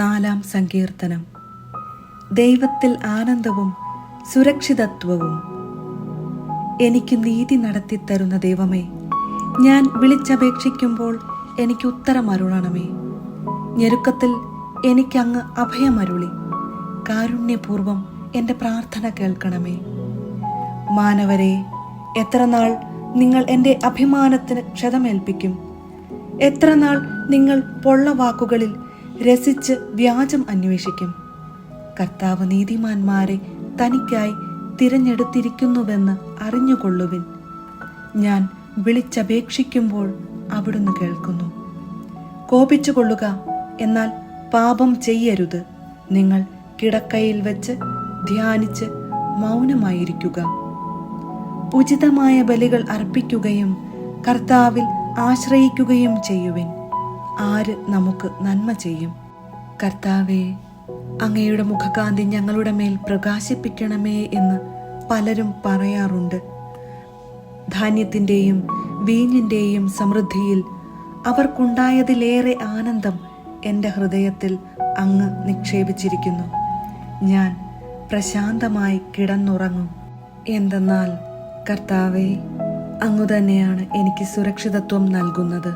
നാലാം സങ്കീർത്തനം. ദൈവത്തിൽ ആനന്ദവും സുരക്ഷിതത്വവും. എനിക്ക് നീതി നടത്തിത്തരുന്ന ദൈവമേ, ഞാൻ വിളിച്ചപേക്ഷിക്കുമ്പോൾ എനിക്ക് ഉത്തരമരുളണമേ. ഞെരുക്കത്തിൽ എനിക്കങ്ങ് അഭയമരുളി കാരുണ്യപൂർവം എൻ്റെ പ്രാർത്ഥന കേൾക്കണമേ. മാനവരെ, എത്ര നാൾ നിങ്ങൾ എൻ്റെ അഭിമാനത്തിന് ക്ഷതമേൽപ്പിക്കും? എത്ര നാൾ നിങ്ങൾ പൊള്ളവാക്കുകളിൽ രസിച്ച് വ്യാജം അന്വേഷിക്കും? കർത്താവ് നീതിമാന്മാരെ തനിക്കായി തിരഞ്ഞെടുത്തിരിക്കുന്നുവെന്ന് അറിഞ്ഞുകൊള്ളുവിൻ. ഞാൻ വിളിച്ചപേക്ഷിക്കുമ്പോൾ അവിടുന്ന് കേൾക്കുന്നു. കോപിച്ചുകൊള്ളുക, എന്നാൽ പാപം ചെയ്യരുത്. നിങ്ങൾ കിടക്കയിൽ വെച്ച് ധ്യാനിച്ച് മൗനമായിരിക്കുക. ഉചിതമായ ബലികൾ അർപ്പിക്കുകയും കർത്താവിൽ ആശ്രയിക്കുകയും ചെയ്യുവിൻ. ആര് നമുക്ക് നന്മ ചെയ്യും? കർത്താവേ, അങ്ങയുടെ മുഖകാന്തി ഞങ്ങളുടെ മേൽ പ്രകാശിപ്പിക്കണമേ എന്ന് പലരും പറയാറുണ്ട്. ധാന്യത്തിൻ്റെയും വീഞ്ഞിൻ്റെയും സമൃദ്ധിയിൽ അവർക്കുണ്ടായതിലേറെ ആനന്ദം എൻ്റെ ഹൃദയത്തിൽ അങ്ങ് നിക്ഷേപിച്ചിരിക്കുന്നു. ഞാൻ പ്രശാന്തമായി കിടന്നുറങ്ങും. എന്തെന്നാൽ കർത്താവേ, അങ്ങ് തന്നെയാണ് എനിക്ക് സുരക്ഷിതത്വം നൽകുന്നത്.